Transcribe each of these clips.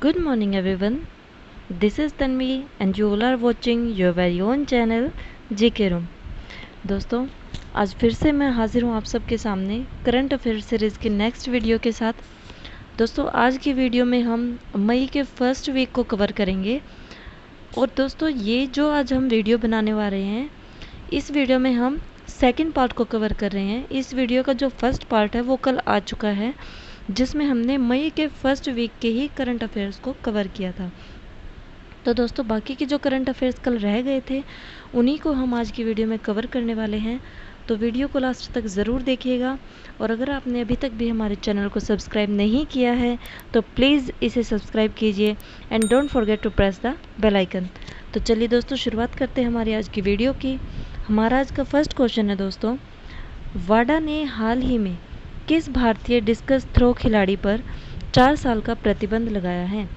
Good morning everyone. This is Tanvi and you all are watching your very own channel GK Room. दोस्तों, आज फिर से मैं हाजिर हूँ आप सबके सामने करंट अफेयर सीरीज़ की नेक्स्ट वीडियो के साथ। दोस्तों, आज की वीडियो में हम मई के फर्स्ट वीक को कवर करेंगे। और दोस्तों, ये जो आज हम वीडियो बनाने वाले हैं, इस वीडियो में हम सेकंड पार्ट को कवर कर रहे हैं। इस वीडियो का जो फर्स्ट पार्ट है वो कल आ चुका है, जिसमें हमने मई के फर्स्ट वीक के ही करंट अफेयर्स को कवर किया था। तो दोस्तों, बाकी के जो करंट अफेयर्स कल रह गए थे उन्हीं को हम आज की वीडियो में कवर करने वाले हैं। तो वीडियो को लास्ट तक ज़रूर देखिएगा। और अगर आपने अभी तक भी हमारे चैनल को सब्सक्राइब नहीं किया है तो प्लीज़ इसे सब्सक्राइब कीजिए and don't forget to press the bell icon. तो चलिए दोस्तों, शुरुआत करते हैं हमारी आज की वीडियो की। हमारा आज का फर्स्ट क्वेश्चन है दोस्तों, वाडा ने हाल ही में किस भारतीय डिस्कस थ्रो खिलाड़ी पर 4 साल का प्रतिबंध लगाया है?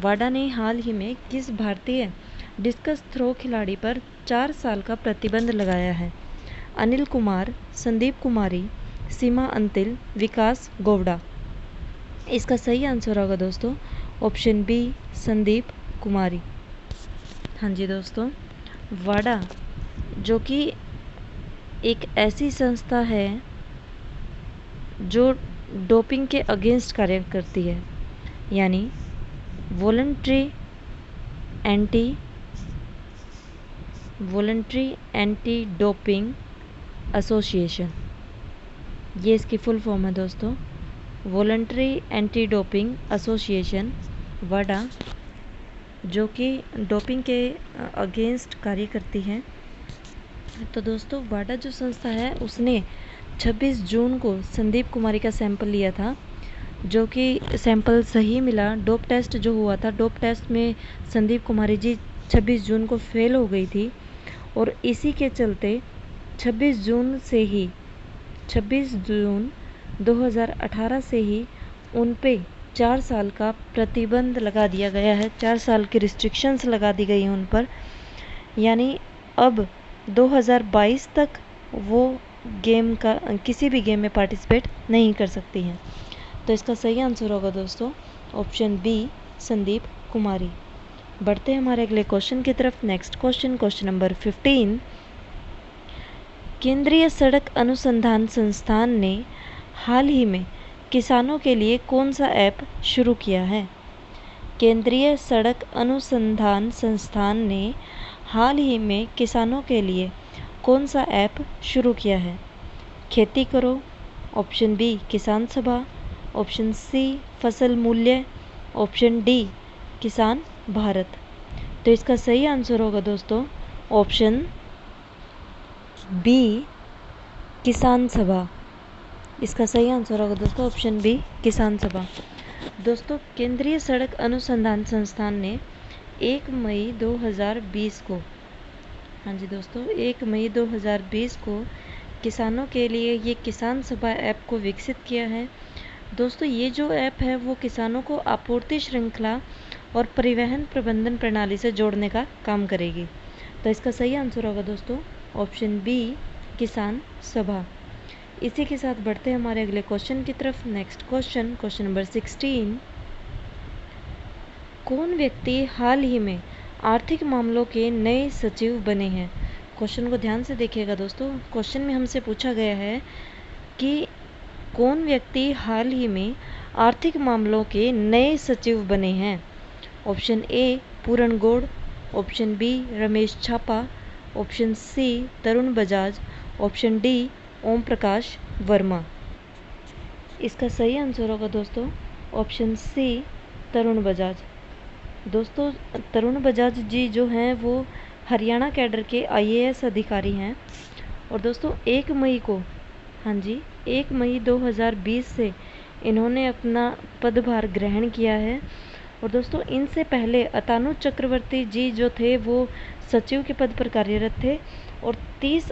वाडा ने हाल ही में किस भारतीय डिस्कस थ्रो खिलाड़ी पर 4 साल का प्रतिबंध लगाया है? अनिल कुमार, संदीप कुमारी, सीमा अंतिल, विकास गोवड़ा। इसका सही आंसर होगा दोस्तों ऑप्शन बी, संदीप कुमारी। हाँ जी दोस्तों, वाडा जो कि एक ऐसी संस्था है जो डोपिंग के अगेंस्ट कार्य करती है, यानी वॉलंटरी एंटी डोपिंग एसोसिएशन, ये इसकी फुल फॉर्म है दोस्तों। वॉलंटरी एंटी डोपिंग एसोसिएशन वाडा, जो कि डोपिंग के अगेंस्ट कार्य करती है। तो दोस्तों, वाडा जो संस्था है उसने 26 जून को संदीप कुमारी का सैंपल लिया था, जो कि सैंपल सही मिला। डोप टेस्ट जो हुआ था, डोप टेस्ट में संदीप कुमारी जी 26 जून को फेल हो गई थी। और इसी के चलते 26 जून 2018 से ही उन पे 4 साल का प्रतिबंध लगा दिया गया है। 4 साल की रिस्ट्रिक्शंस लगा दी गई हैं उन पर, यानी अब 2022 तक वो किसी भी गेम में पार्टिसिपेट नहीं कर सकती हैं। तो इसका सही आंसर होगा दोस्तों ऑप्शन बी, संदीप कुमारी। बढ़ते हैं हमारे अगले क्वेश्चन की तरफ। Next question number 15। केंद्रीय सड़क अनुसंधान संस्थान ने हाल ही में किसानों के लिए कौन सा ऐप शुरू किया है? केंद्रीय सड़क अनुसंधान संस्थान ने हाल ही में किसानों के लिए कौन सा ऐप शुरू किया है? खेती करो, ऑप्शन बी किसान सभा, ऑप्शन सी फसल मूल्य, ऑप्शन डी किसान भारत। तो इसका सही आंसर होगा दोस्तों ऑप्शन बी, किसान सभा। इसका सही आंसर होगा दोस्तों ऑप्शन बी, किसान सभा। दोस्तों, केंद्रीय सड़क अनुसंधान संस्थान ने 1 मई 2020 को, हाँ जी दोस्तों, 1 मई 2020 को किसानों के लिए ये किसान सभा ऐप को विकसित किया है। दोस्तों, ये जो ऐप है वो किसानों को आपूर्ति श्रृंखला और परिवहन प्रबंधन प्रणाली से जोड़ने का काम करेगी। तो इसका सही आंसर होगा दोस्तों ऑप्शन बी, किसान सभा। इसी के साथ बढ़ते हैं हमारे अगले क्वेश्चन की तरफ। Next question number 16। कौन व्यक्ति हाल ही में आर्थिक मामलों के नए सचिव बने हैं? क्वेश्चन को ध्यान से देखिएगा दोस्तों। क्वेश्चन में हमसे पूछा गया है कि कौन व्यक्ति हाल ही में आर्थिक मामलों के नए सचिव बने हैं? Option A Puran Gaur, option B Ramesh Chhapa, option C Tarun Bajaj, option D Om Prakash Verma. इसका सही आंसर होगा दोस्तों ऑप्शन सी, तरुण बजाज। दोस्तों, तरुण बजाज जी जो हैं वो हरियाणा कैडर के IAS अधिकारी हैं। और दोस्तों 1 मई को, हाँ जी, 1 मई 2020 से इन्होंने अपना पदभार ग्रहण किया है। और दोस्तों, इनसे पहले अतानु चक्रवर्ती जी जो थे वो सचिव के पद पर कार्यरत थे। और 30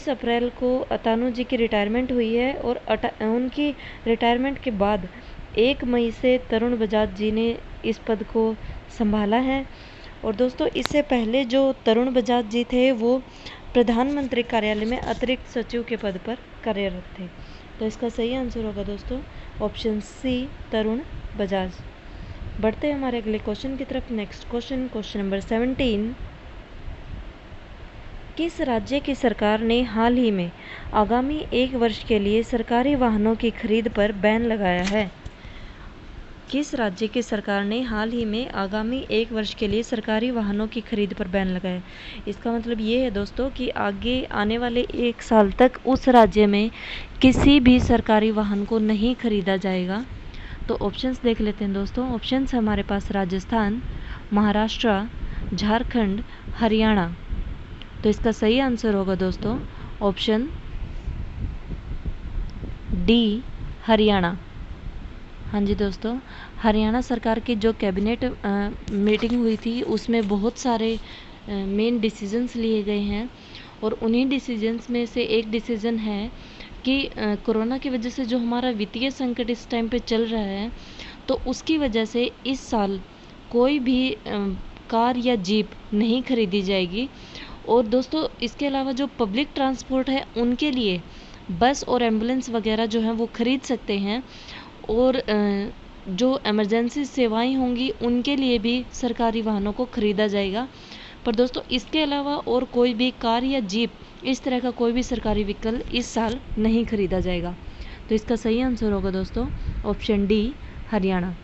अप्रैल को अतानु जी की रिटायरमेंट हुई है। और उनकी रिटायरमेंट के बाद 1 मई से तरुण बजाज जी ने इस पद को संभाला है। और दोस्तों, इससे पहले जो तरुण बजाज जी थे वो प्रधानमंत्री कार्यालय में अतिरिक्त सचिव के पद पर कार्यरत थे। तो इसका सही आंसर होगा दोस्तों ऑप्शन सी, तरुण बजाज। बढ़ते हैं हमारे अगले क्वेश्चन की तरफ। Next question number 17। किस राज्य की सरकार ने हाल ही में आगामी 1 वर्ष के लिए सरकारी वाहनों की खरीद पर बैन लगाया है? किस राज्य की सरकार ने हाल ही में आगामी 1 वर्ष के लिए सरकारी वाहनों की खरीद पर बैन लगाया? इसका मतलब ये है दोस्तों कि आगे आने वाले 1 साल तक उस राज्य में किसी भी सरकारी वाहन को नहीं खरीदा जाएगा। तो ऑप्शंस देख लेते हैं दोस्तों। ऑप्शंस हमारे पास राजस्थान, महाराष्ट्र, झारखंड, हरियाणा। तो इसका सही आंसर होगा दोस्तों ऑप्शन डी, हरियाणा। हाँ जी दोस्तों, हरियाणा सरकार की जो कैबिनेट मीटिंग हुई थी उसमें बहुत सारे मेन डिसीजंस लिए गए हैं और उन्हीं डिसीजंस में से एक डिसीजन है कि कोरोना की वजह से जो हमारा वित्तीय संकट इस टाइम पे चल रहा है, तो उसकी वजह से इस साल कोई भी कार या जीप नहीं खरीदी जाएगी। और दोस्तों इसके अलावा जो पब्लिक ट्रांसपोर्ट है उनके लिए बस और एम्बुलेंस वगैरह जो है वो खरीद सकते हैं और जो इमरजेंसी सेवाएं होंगी उनके लिए भी सरकारी वाहनों को खरीदा जाएगा। पर दोस्तों इसके अलावा और कोई भी कार या जीप इस तरह का कोई भी सरकारी व्हीकल इस साल नहीं खरीदा जाएगा। तो इसका सही आंसर होगा दोस्तों ऑप्शन डी, हरियाणा।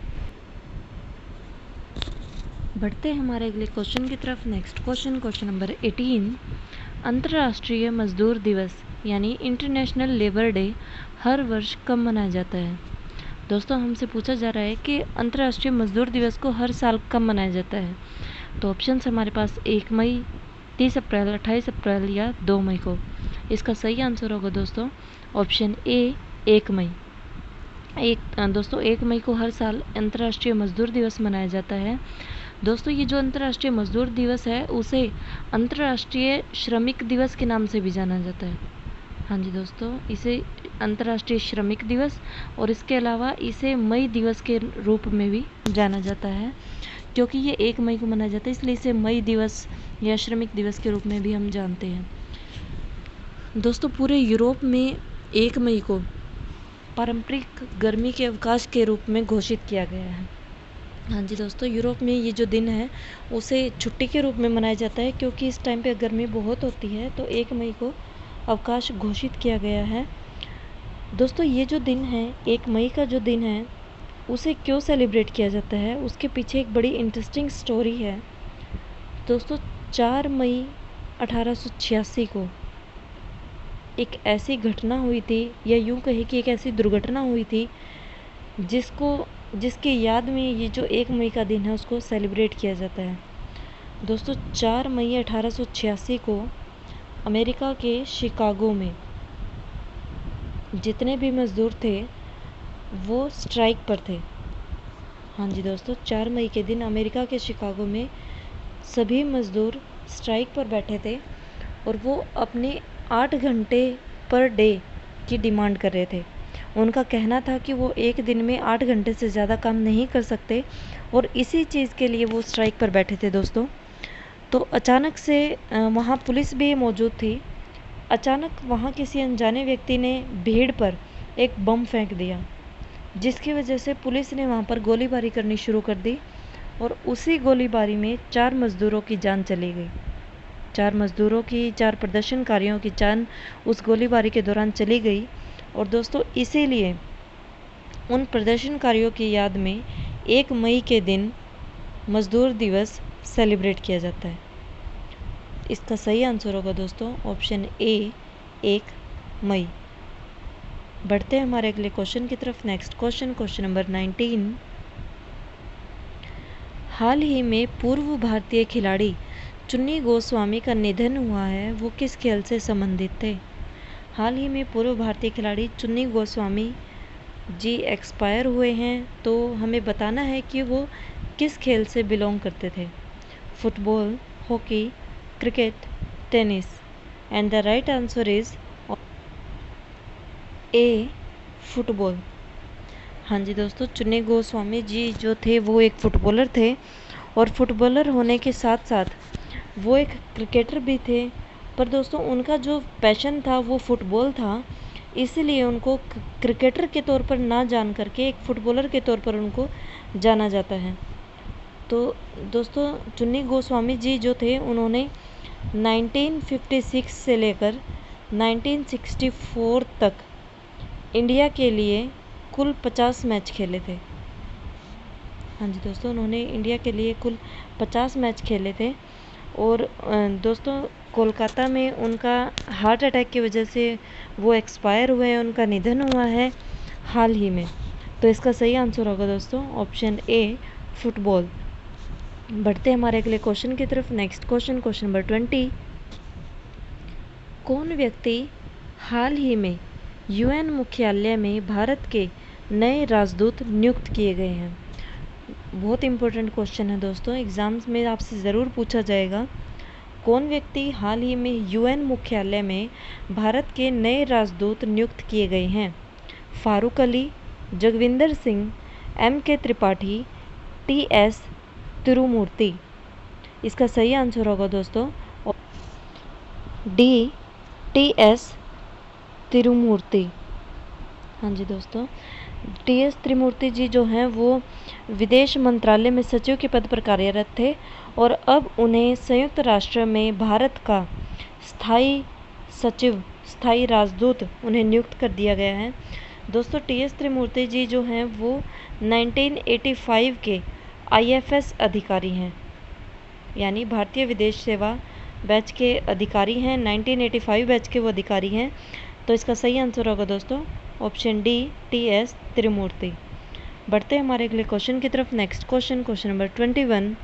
बढ़ते हैं हमारे अगले क्वेश्चन की तरफ। Next question number 18। अंतर्राष्ट्रीय मजदूर दिवस यानी इंटरनेशनल लेबर डे हर वर्ष कब मनाया जाता है? दोस्तों हमसे पूछा जा रहा है कि अंतर्राष्ट्रीय मजदूर दिवस को हर साल कब मनाया जाता है। तो ऑप्शंस हमारे पास 1 मई, 30 अप्रैल, 28 अप्रैल या 2 मई को। इसका सही आंसर होगा दोस्तों ऑप्शन ए, 1 मई। दोस्तों 1 मई को हर साल अंतर्राष्ट्रीय मजदूर दिवस मनाया जाता है। दोस्तों ये जो अंतर्राष्ट्रीय मजदूर दिवस है उसे अंतर्राष्ट्रीय श्रमिक दिवस के नाम से भी जाना जाता है। हाँ जी दोस्तों, इसे अंतर्राष्ट्रीय श्रमिक दिवस और इसके अलावा इसे मई दिवस के रूप में भी जाना जाता है। क्योंकि ये 1 मई को मनाया जाता है इसलिए इसे मई दिवस या श्रमिक दिवस के रूप में भी हम जानते हैं। दोस्तों पूरे यूरोप में 1 मई को पारंपरिक गर्मी के अवकाश के रूप में घोषित किया गया है। हाँ जी दोस्तों, यूरोप में ये जो दिन है उसे छुट्टी के रूप में मनाया जाता है क्योंकि इस टाइम पे गर्मी बहुत होती है, तो 1 मई को अवकाश घोषित किया गया है। दोस्तों ये जो दिन है 1 मई का जो दिन है उसे क्यों सेलिब्रेट किया जाता है, उसके पीछे एक बड़ी इंटरेस्टिंग स्टोरी है। दोस्तों 4 मई 1886 को एक ऐसी घटना हुई थी, या यूँ कहे कि एक ऐसी दुर्घटना हुई थी जिसकी याद में ये जो 1 मई का दिन है उसको सेलिब्रेट किया जाता है। दोस्तों 4 मई 1886 को अमेरिका के शिकागो में जितने भी मज़दूर थे वो स्ट्राइक पर थे। हाँ जी दोस्तों, 4 मई के दिन अमेरिका के शिकागो में सभी मज़दूर स्ट्राइक पर बैठे थे और वो अपने 8 घंटे पर डे की डिमांड कर रहे थे। उनका कहना था कि वो एक दिन में 8 घंटे से ज़्यादा काम नहीं कर सकते और इसी चीज़ के लिए वो स्ट्राइक पर बैठे थे दोस्तों। तो अचानक से वहाँ पुलिस भी मौजूद थी। अचानक वहाँ किसी अनजाने व्यक्ति ने भीड़ पर एक बम फेंक दिया, जिसकी वजह से पुलिस ने वहाँ पर गोलीबारी करनी शुरू कर दी और उसी गोलीबारी में 4 मज़दूरों की जान चली गई। 4 प्रदर्शनकारियों की जान उस गोलीबारी के दौरान चली गई। और दोस्तों इसीलिए उन प्रदर्शनकारियों की याद में 1 मई के दिन मज़दूर दिवस सेलिब्रेट किया जाता है। इसका सही आंसर होगा दोस्तों ऑप्शन ए, 1 मई। बढ़ते हैं हमारे अगले क्वेश्चन की तरफ। Next question number 19। हाल ही में पूर्व भारतीय खिलाड़ी चुन्नी गोस्वामी का निधन हुआ है, वो किस खेल से संबंधित थे? हाल ही में पूर्व भारतीय खिलाड़ी चुन्नी गोस्वामी जी एक्सपायर हुए हैं, तो हमें बताना है कि वो किस खेल से बिलोंग करते थे। Football, hockey, cricket, tennis. And the right answer is a, football. हाँ जी दोस्तों, चुन्नी गोस्वामी जी जो थे वो एक फुटबॉलर थे और फुटबॉलर होने के साथ साथ वो एक क्रिकेटर भी थे। पर दोस्तों उनका जो पैशन था वो फुटबॉल था, इसलिए उनको क्रिकेटर के तौर पर ना जान करके एक फुटबॉलर के तौर पर उनको जाना जाता है। तो दोस्तों चुन्नी गोस्वामी जी जो थे उन्होंने 1956 से लेकर 1964 तक इंडिया के लिए कुल 50 मैच खेले थे। हाँ जी दोस्तों, उन्होंने इंडिया के लिए कुल 50 मैच खेले थे। और दोस्तों कोलकाता में उनका हार्ट अटैक की वजह से वो एक्सपायर हुए हैं, उनका निधन हुआ है हाल ही में। तो इसका सही आंसर होगा दोस्तों ऑप्शन ए, फुटबॉल। बढ़ते हमारे अगले क्वेश्चन की तरफ। Next question, question number 20। कौन व्यक्ति हाल ही में यूएन मुख्यालय में भारत के नए राजदूत नियुक्त किए गए हैं? बहुत इंपॉर्टेंट क्वेश्चन है दोस्तों, एग्जाम्स में आपसे ज़रूर पूछा जाएगा। कौन व्यक्ति हाल ही में यूएन मुख्यालय में भारत के नए राजदूत नियुक्त किए गए हैं? फारूक अली, जगविंदर सिंह, M.K. त्रिपाठी, T.S. तिरुमूर्ति। इसका सही आंसर होगा दोस्तों डी, T.S. तिरुमूर्ति। हाँ जी दोस्तों, T.S. त्रिमूर्ति जी जो हैं वो विदेश मंत्रालय में सचिव के पद पर कार्यरत थे और अब उन्हें संयुक्त राष्ट्र में भारत का स्थायी सचिव, स्थायी राजदूत उन्हें नियुक्त कर दिया गया है। दोस्तों T.S. त्रिमूर्ति जी जो हैं वो 1985 के IFS अधिकारी हैं, यानी भारतीय विदेश सेवा बैच के अधिकारी हैं। 1985 बैच के वो अधिकारी हैं। तो इसका सही आंसर होगा दोस्तों ऑप्शन डी, T.S. त्रिमूर्ति। बढ़ते हैं हमारे अगले क्वेश्चन की तरफ। Next question, question number 21।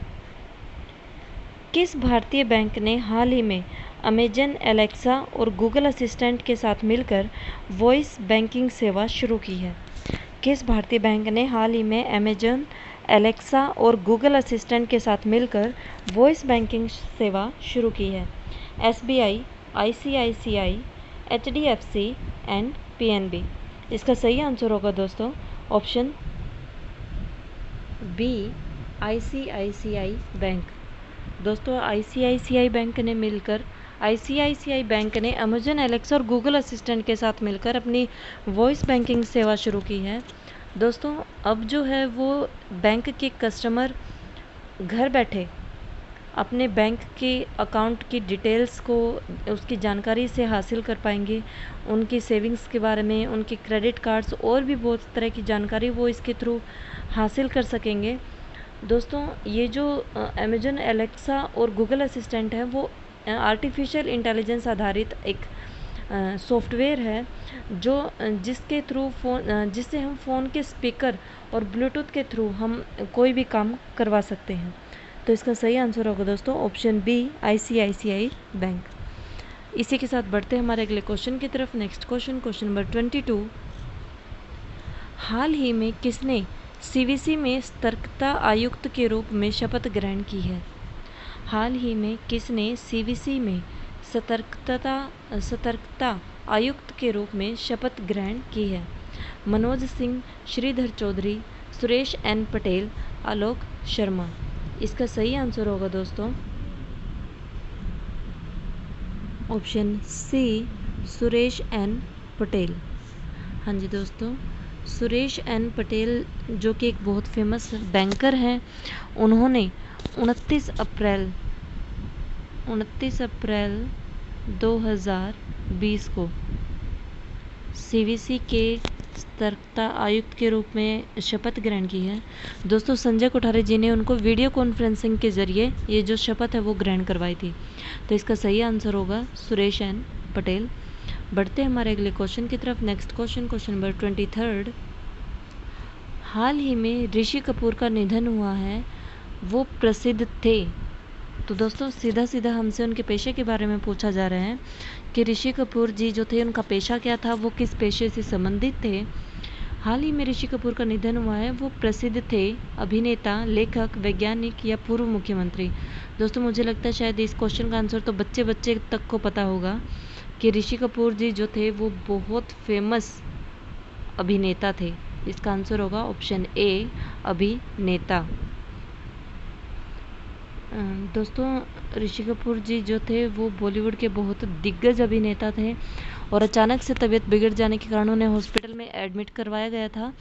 किस भारतीय बैंक ने हाल ही में अमेजन एलेक्सा और गूगल असिस्टेंट के साथ मिलकर वॉइस बैंकिंग सेवा शुरू की है? किस भारतीय बैंक ने हाल ही में अमेजन एलेक्सा और गूगल असिस्टेंट के साथ मिलकर वॉइस बैंकिंग सेवा शुरू की है? SBI, ICICI, HDFC and PNB। इसका सही आंसर होगा दोस्तों ऑप्शन बी, ICICI बैंक। दोस्तों ICICI बैंक ने मिलकर ICICI बैंक ने अमेजन एलेक्सा और गूगल असिस्टेंट के साथ मिलकर अपनी वॉइस बैंकिंग सेवा शुरू की है। दोस्तों अब जो है वो बैंक के कस्टमर घर बैठे अपने बैंक के अकाउंट की डिटेल्स को, उसकी जानकारी से हासिल कर पाएंगे। उनकी सेविंग्स के बारे में, उनके क्रेडिट कार्ड्स और भी बहुत तरह की जानकारी वो इसके थ्रू हासिल कर सकेंगे। दोस्तों ये जो अमेजन एलेक्सा और गूगल असिस्टेंट है वो आर्टिफिशियल इंटेलिजेंस आधारित एक सॉफ्टवेयर है जो जिसके थ्रू जिससे हम फ़ोन के स्पीकर और ब्लूटूथ के थ्रू हम कोई भी काम करवा सकते हैं। तो इसका सही आंसर होगा दोस्तों ऑप्शन बी, ICICI बैंक। इसी के साथ बढ़ते हैं हमारे अगले क्वेश्चन की तरफ। Next question, question number 22। हाल ही में किसने CVC में सतर्कता आयुक्त के रूप में शपथ ग्रहण की है? हाल ही में किसने CVC में सतर्कता आयुक्त के रूप में शपथ ग्रहण की है? मनोज सिंह, श्रीधर चौधरी, सुरेश N पटेल, आलोक शर्मा। इसका सही आंसर होगा दोस्तों option C, Suresh N Patel. हाँ जी दोस्तों, सुरेश N पटेल जो कि एक बहुत फेमस बैंकर हैं, उन्होंने 29 अप्रैल 2020 को CVC के सतर्कता आयुक्त के रूप में शपथ ग्रहण की है। दोस्तों संजय कोठारी जी ने उनको वीडियो कॉन्फ्रेंसिंग के जरिए ये जो शपथ है वो ग्रहण करवाई थी। तो इसका सही आंसर होगा सुरेश N पटेल। बढ़ते हैं हमारे अगले क्वेश्चन की तरफ। Next question, question number 23। हाल ही में ऋषि कपूर का निधन हुआ है, वो प्रसिद्ध थे। तो दोस्तों सीधा सीधा हमसे उनके पेशे के बारे में पूछा जा रहा है कि ऋषि कपूर जी जो थे उनका पेशा क्या था, वो किस पेशे से संबंधित थे। हाल ही में ऋषि कपूर का निधन हुआ है, वो प्रसिद्ध थे अभिनेता, लेखक, वैज्ञानिक या पूर्व मुख्यमंत्री। दोस्तों मुझे लगता है शायद इस क्वेश्चन का आंसर तो बच्चे बच्चे तक को पता होगा कि ऋषि कपूर जी जो थे वो बहुत फेमस अभिनेता थे। इसका आंसर होगा ऑप्शन ए, अभिनेता। दोस्तों ऋषि कपूर जी जो थे वो बॉलीवुड के बहुत दिग्गज अभिनेता थे और अचानक से तबीयत बिगड़ जाने के कारण उन्हें हॉस्पिटल में एडमिट करवाया गया था।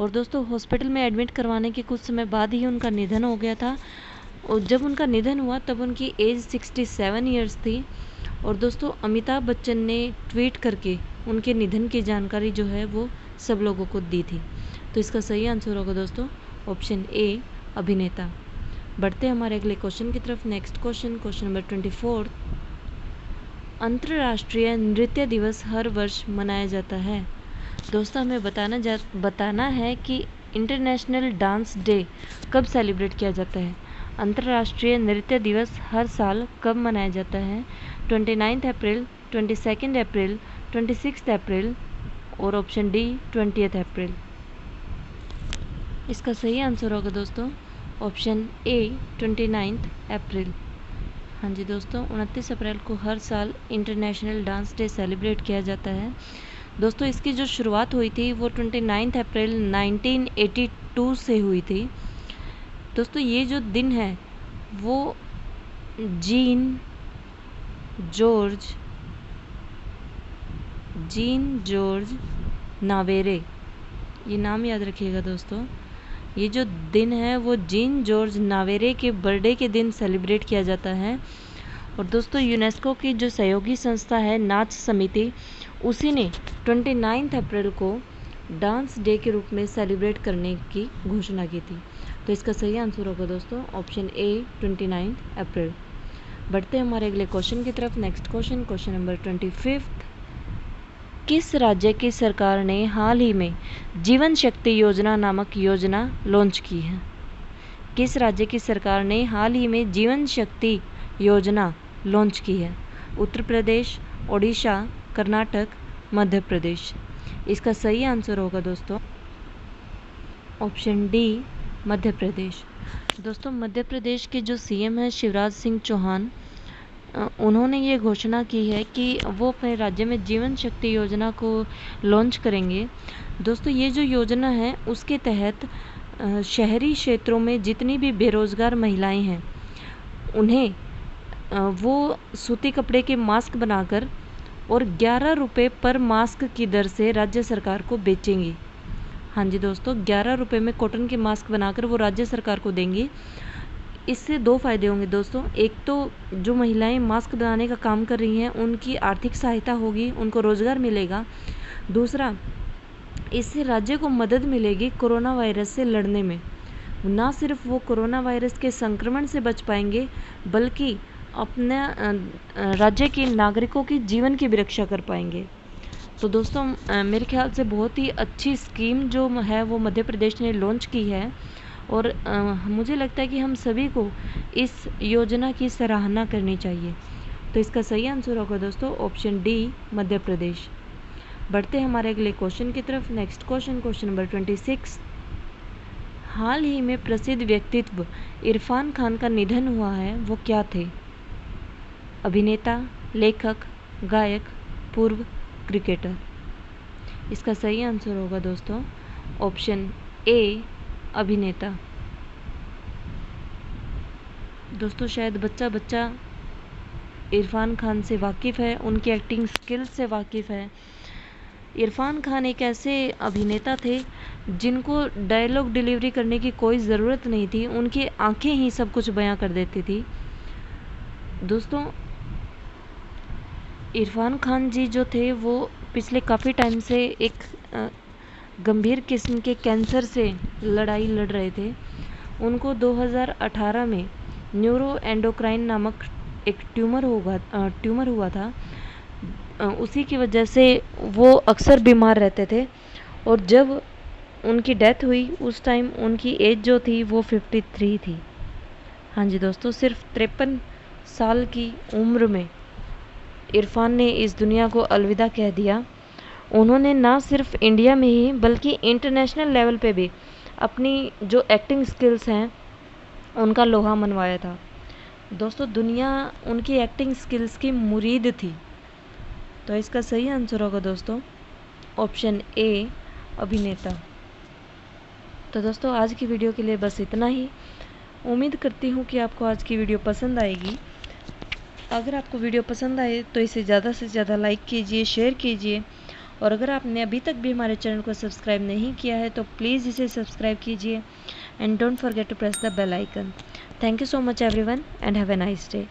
और दोस्तों हॉस्पिटल में एडमिट करवाने के कुछ समय बाद ही उनका निधन हो गया था। और जब उनका निधन हुआ तब उनकी एज 67 ईयर्स थी। और दोस्तों अमिताभ बच्चन ने ट्वीट करके उनके निधन की जानकारी जो है वो सब लोगों को दी थी। तो इसका सही आंसर होगा दोस्तों ऑप्शन ए, अभिनेता। बढ़ते हैं हमारे अगले क्वेश्चन की तरफ। Next question number 24। अंतर्राष्ट्रीय नृत्य दिवस हर वर्ष मनाया जाता है। दोस्तों हमें बताना है कि इंटरनेशनल डांस डे कब सेलिब्रेट किया जाता है। अंतर्राष्ट्रीय नृत्य दिवस हर साल कब मनाया जाता है? 29 अप्रैल, 22 अप्रैल, 26 अप्रैल और ऑप्शन डी 20 अप्रैल। इसका सही आंसर होगा दोस्तों ऑप्शन ए 29 अप्रैल। हाँ जी दोस्तों, 29 अप्रैल को हर साल इंटरनेशनल डांस डे सेलिब्रेट किया जाता है। दोस्तों इसकी जो शुरुआत हुई थी वो 29 अप्रैल 1982 से हुई थी। दोस्तों ये जो दिन है वो जीन जॉर्ज नावेरे, ये नाम याद रखिएगा दोस्तों। ये जो दिन है वो जीन जॉर्ज नावेरे के बर्थडे के दिन सेलिब्रेट किया जाता है। और दोस्तों यूनेस्को की जो सहयोगी संस्था है नाच समिति, उसी ने 29 अप्रैल को डांस डे के रूप में सेलिब्रेट करने की घोषणा की थी। तो इसका सही आंसर होगा दोस्तों ऑप्शन ए 29 अप्रैल। बढ़ते हैं हमारे अगले क्वेश्चन की तरफ। Next question number 25। किस राज्य की सरकार ने हाल ही में जीवन शक्ति योजना नामक योजना लॉन्च की है? किस राज्य की सरकार ने हाल ही में जीवन शक्ति योजना लॉन्च की है? उत्तर प्रदेश, ओडिशा, कर्नाटक, मध्य प्रदेश। इसका सही आंसर होगा दोस्तों ऑप्शन डी मध्य प्रदेश। दोस्तों मध्य प्रदेश के जो सीएम है शिवराज सिंह चौहान, उन्होंने ये घोषणा की है कि वो अपने राज्य में जीवन शक्ति योजना को लॉन्च करेंगे। दोस्तों ये जो योजना है उसके तहत शहरी क्षेत्रों में जितनी भी बेरोज़गार महिलाएं हैं उन्हें वो सूती कपड़े के मास्क बनाकर और 11 रुपये पर मास्क की दर से राज्य सरकार को बेचेंगी। हाँ जी दोस्तों, 11 रुपये में कॉटन के मास्क बनाकर वो राज्य सरकार को देंगी। इससे दो फायदे होंगे दोस्तों। एक तो जो महिलाएं मास्क बनाने का काम कर रही हैं उनकी आर्थिक सहायता होगी, उनको रोज़गार मिलेगा। दूसरा, इससे राज्य को मदद मिलेगी कोरोना वायरस से लड़ने में। ना सिर्फ वो कोरोना वायरस के संक्रमण से बच पाएंगे बल्कि अपने राज्य के नागरिकों की जीवन की भी रक्षा कर पाएंगे। तो दोस्तों मेरे ख्याल से बहुत ही अच्छी स्कीम जो है वो मध्य प्रदेश ने लॉन्च की है। और मुझे लगता है कि हम सभी को इस योजना की सराहना करनी चाहिए। तो इसका सही आंसर होगा दोस्तों ऑप्शन डी मध्य प्रदेश। बढ़ते हैं हमारे अगले क्वेश्चन की तरफ। Next question number 26। हाल ही में प्रसिद्ध व्यक्तित्व इरफान खान का निधन हुआ है, वो क्या थे? अभिनेता, लेखक, गायक, पूर्व क्रिकेटर। इसका सही आंसर होगा दोस्तों ऑप्शन ए अभिनेता। दोस्तों शायद बच्चा इरफान खान से वाकिफ़ है, उनकी एक्टिंग स्किल्स से वाकिफ़ है। इरफान खान एक ऐसे अभिनेता थे जिनको डायलॉग डिलीवरी करने की कोई ज़रूरत नहीं थी, उनकी आंखें ही सब कुछ बयां कर देती थी। दोस्तों इरफान खान जी जो थे वो पिछले काफ़ी टाइम से एक गंभीर किस्म के कैंसर से लड़ाई लड़ रहे थे। उनको 2018 में न्यूरो एंडोक्राइन नामक एक ट्यूमर हुआ था। उसी की वजह से वो अक्सर बीमार रहते थे। और जब उनकी डेथ हुई उस टाइम उनकी एज जो थी वो 53 थी। हाँ जी दोस्तों, सिर्फ 53 साल की उम्र में इरफान ने इस दुनिया को अलविदा कह दिया। उन्होंने ना सिर्फ इंडिया में ही बल्कि इंटरनेशनल लेवल पे भी अपनी जो एक्टिंग स्किल्स हैं उनका लोहा मनवाया था। दोस्तों दुनिया उनकी एक्टिंग स्किल्स की मुरीद थी। तो इसका सही आंसर होगा दोस्तों ऑप्शन ए अभिनेता। तो दोस्तों आज की वीडियो के लिए बस इतना ही। उम्मीद करती हूँ कि आपको आज की वीडियो पसंद आएगी। अगर आपको वीडियो पसंद आए तो इसे ज़्यादा से ज़्यादा लाइक कीजिए, शेयर कीजिए, और अगर आपने अभी तक भी हमारे चैनल को सब्सक्राइब नहीं किया है तो प्लीज़ इसे सब्सक्राइब कीजिए and don't forget to press the bell icon. Thank you so much everyone and have a nice day.